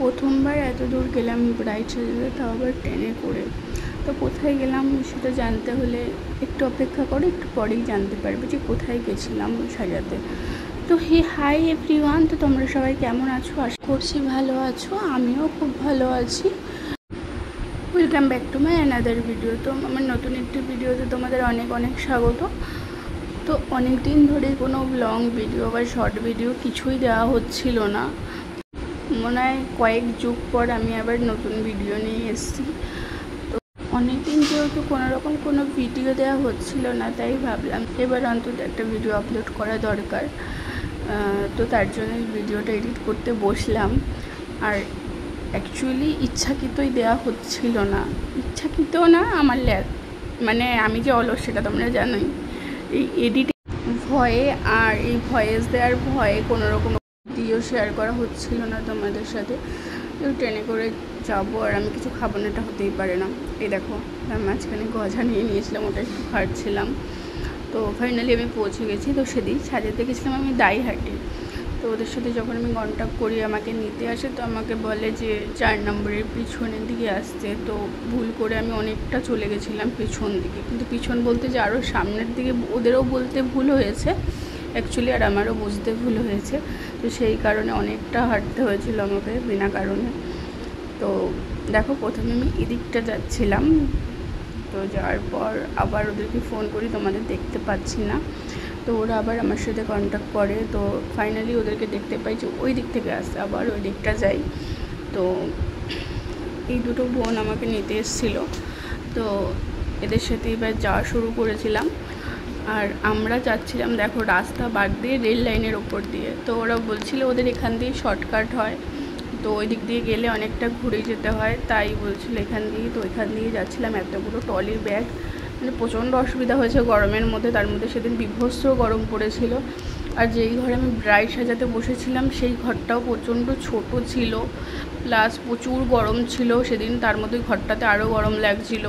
প্রথমবার এত দূর গেলাম ব্রাইড সাজাতে, তাও আবার ট্রেনে করে। তো কোথায় গেলাম সেটা জানতে হলে একটু অপেক্ষা করে, একটু পরেই জানতে পারবে যে কোথায় গেছিলাম সাজাতে। তো হাই এভরিওয়ান, তো তোমরা সবাই কেমন আছো? আশা করছি ভালো আছো, আমিও খুব ভালো আছি। Welcome back to my another video. তো আমার নতুন একটি ভিডিওতে তোমাদের অনেক অনেক স্বাগত। তো অনেক দিন ধরে কোনো লং ভিডিও বা শর্ট ভিডিও কিছুই দেওয়া হচ্ছিল না। মনে হয় কয়েক যুগ পর আমি আবার নতুন ভিডিও নিয়ে এসেছি। তো অনেকদিন যেহেতু কোনোরকম কোনো ভিডিও দেওয়া হচ্ছিল না, তাই ভাবলাম এবার অন্তত একটা ভিডিও আপলোড করা দরকার। তো তার জন্য ভিডিওটা এডিট করতে বসলাম। আর অ্যাকচুয়ালি ইচ্ছাকৃতই দেওয়া হচ্ছিল না, ইচ্ছাকৃতও না, আমার মানে আমি যে অলস সেটা তোমরা জানোই। এই এডিট ভয়ে আর এই ভয়েস দেওয়ার ভয়ে কোনোরকম ভিডিও শেয়ার করা হচ্ছিল না তোমাদের সাথে। তো ট্রেনে করে যাবো আর আমি কিছু খাবো না, এটা হতেই পারে না। এই দেখো আমি মাঝখানে গজা নিয়ে নিয়েছিলাম, ওটা একটু খাচ্ছিলাম। তো ফাইনালি আমি পৌঁছে গেছি। তো সেদিন সাজাতে গেছিলাম আমি দাইহাটে। তো ওদের সাথে যখন আমি কন্ট্যাক্ট করি আমাকে নিতে আসে, তো আমাকে বলে যে 4 নম্বরের পিছনের দিকে আসতে। তো ভুল করে আমি অনেকটা চলে গেছিলাম পেছন দিকে, কিন্তু পিছন বলতে যে আরও সামনের দিকে, ওদেরও বলতে ভুল হয়েছে অ্যাকচুয়ালি, আর আমারও বুঝতে ভুল হয়েছে। তো সেই কারণে অনেকটা হাঁটতে হয়েছিল আমাকে বিনা কারণে। তো দেখো প্রথমে আমি এদিকটা যাচ্ছিলাম, তো যাওয়ার পর আবার ওদেরকে ফোন করি, তোমাদের দেখতে পাচ্ছি না। তো ওরা আবার আমার সাথে কন্ট্যাক্ট করে। তো ফাইনালি ওদেরকে দেখতে পাই যে ওই দিক থেকে আসছে, আবার ওই দিকটা যাই। তো এই দুটো বোন আমাকে নিতে এসেছিলো। তো এদের সাথে এবার যাওয়া শুরু করেছিলাম। আর আমরা যাচ্ছিলাম দেখো রাস্তা বাদ দিয়ে রেল লাইনের ওপর দিয়ে। তো ওরা বলছিল ওদের এখান দিয়ে শর্টকাট হয়, তো ওই দিক দিয়ে গেলে অনেকটা ঘুরে যেতে হয়, তাই বলছিল এখান দিয়ে। তো এখান দিয়ে যাচ্ছিলাম, এতগুলো ট্রলির ব্যাগ, মানে প্রচণ্ড অসুবিধা হয়েছে গরমের মধ্যে। তার মধ্যে সেদিন বিভৎস গরম পড়েছিল। আর যেই ঘরে আমি ব্রাইড সাজাতে বসেছিলাম সেই ঘরটাও প্রচণ্ড ছোট ছিল, প্লাস প্রচুর গরম ছিল সেদিন। তার মধ্যে ঘরটাতে আরও গরম লাগছিল,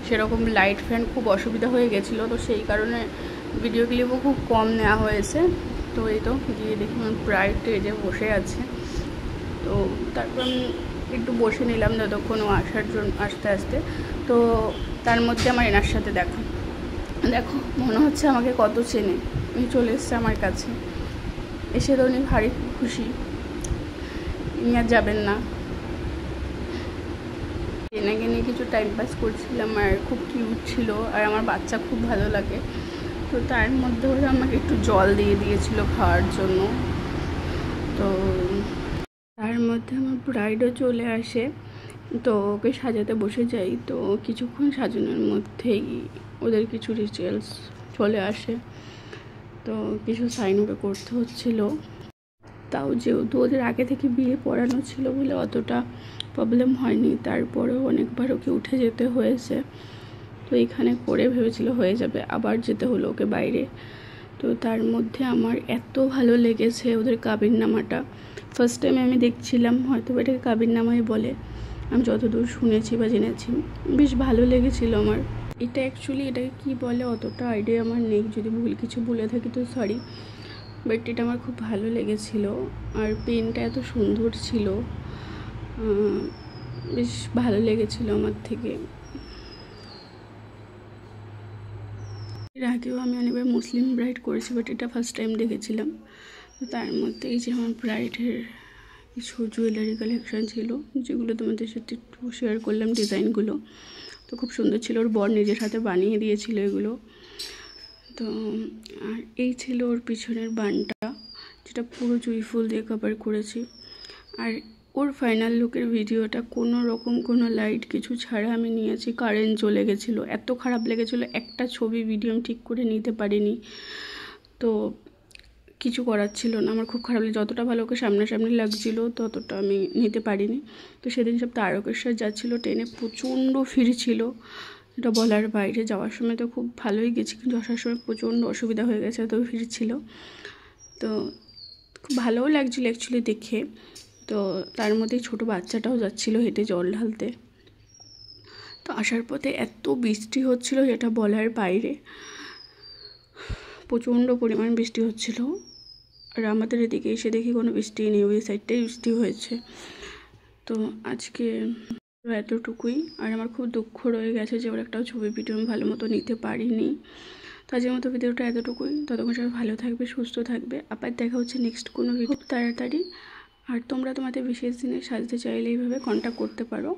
সেরকম লাইট ফ্যান খুব অসুবিধা হয়ে গেছিলো। তো সেই কারণে ভিডিও ক্লিপও খুব কম নেওয়া হয়েছে। তো এই তো গিয়ে দেখি আমার ব্রাইড স্টেজে বসে আছে। তো তারপর আমি একটু বসে নিলাম যতক্ষণ ও আসতে আসতে। তো তার মধ্যে আমার এনার সাথে দেখো মনে হচ্ছে আমাকে কত চেনে। উনি চলে এসছে আমার কাছে, এসে তো উনি ভারী খুশি, উনি আর যাবেন না। এনাকে নিয়ে কিছু টাইম পাস করছিলাম, আর খুব কিউট ছিল, আর আমার বাচ্চা খুব ভালো লাগে। তো তার মধ্যে ওরা আমাকে একটু জল দিয়ে দিয়েছিল খাওয়ার জন্য। তো তার মধ্যে আমার ব্রাইডও চলে আসে। তো ওকে সাজাতে বসে যাই। তো কিছুক্ষণ সাজানোর মধ্যেই ওদের কিছু রিচুয়ালস চলে আসে। তো কিছু সাইন ওকে করতে হচ্ছিল। তাও যেহেতু ওদের আগে থেকে বিয়ে পড়ানো ছিল বলে অতটা প্রবলেম হয়নি, তারপরেও অনেকবার ওকে উঠে যেতে হয়েছে। তো এখানে করে ভেবেছিল হয়ে যাবে, আবার যেতে হলো ওকে বাইরে। তো তার মধ্যে আমার এত ভালো লেগেছে ওদের কাবিননামাটা। ফার্স্ট টাইম আমি দেখছিলাম, হয়তো এটাকে কাবিননামাই বলে, আমি যতদূর শুনেছি বা জেনেছি। বেশ ভালো লেগেছিল আমার। এটা অ্যাকচুয়ালি এটাকে কী বলে অতটা আইডিয়া আমার নেই, যদি ভুল কিছু বলে থাকি তো সরি, বাট এটা আমার খুব ভালো লেগেছিল। আর পেনটা এত সুন্দর ছিল, বেশ ভালো লেগেছিল আমার থেকে। এর আগেও আমি অনেকবার মুসলিম ব্রাইড করেছি, বাট এটা ফার্স্ট টাইম দেখেছিলাম। তো তার মধ্যে এই যে আমার ব্রাইডের কিছু জুয়েলারি কালেকশান ছিল, যেগুলো তোমাদের সাথে একটু শেয়ার করলাম ডিজাইনগুলো। তো খুব সুন্দর ছিল, ওর বর নিজের হাতে বানিয়ে দিয়েছিল এগুলো। তো আর এই ছিল ওর পিছনের বানটা, যেটা পুরো জুঁই ফুল দিয়ে কভার করেছি। আর ওর ফাইনাল লুকের ভিডিওটা কোনো রকম কোনো লাইট কিছু ছাড়া আমি নিয়েছি। কারেন্ট চলে গেছিলো, এত খারাপ লেগেছিলো, একটা ছবি ভিডিও আমি ঠিক করে নিতে পারিনি। তো কিছু করার ছিল না, আমার খুব খারাপ লাগে। যতটা ভালো ওকে সামনাসামনি লাগছিলো ততটা আমি নিতে পারিনি। তো সেদিন সব তারকেশ্বর যাচ্ছিলো ট্রেনে, প্রচণ্ড ভিড় ছিল, এটা বলার বাইরে। যাওয়ার সময় তো খুব ভালোই গেছি, কিন্তু আসার সময় প্রচণ্ড অসুবিধা হয়ে গেছে, এত ভিড় ছিল। তো খুব ভালোও লাগছিলো অ্যাকচুয়ালি দেখে। তো তার মধ্যেই ছোটো বাচ্চাটাও যাচ্ছিলো হেঁটে জল ঢালতে। তো আসার পথে এত বৃষ্টি হচ্ছিলো যেটা বলার বাইরে, প্রচণ্ড পরিমাণ বৃষ্টি হচ্ছিলো। আর আমাদের এদিকে এসে দেখি কোনো বৃষ্টি নেই, ওই সাইডটাই বৃষ্টি হয়েছে। তো আজকে এতটুকুই। আর আমার খুব দুঃখ রয়ে গেছে যে ওর একটাও ছবি ভিডিও আমি ভালো মতো নিতে পারিনি। তো আজকের মতো ভিডিওটা এতটুকুই। ততক্ষণ সবাই ভালো থাকবে, সুস্থ থাকবে। আবার দেখা হচ্ছে নেক্সট কোনো ভিডিও খুব তাড়াতাড়ি। আর তোমরা তোমাদের বিশেষ দিনে সাজতে চাইলে এইভাবে কন্ট্যাক্ট করতে পারো।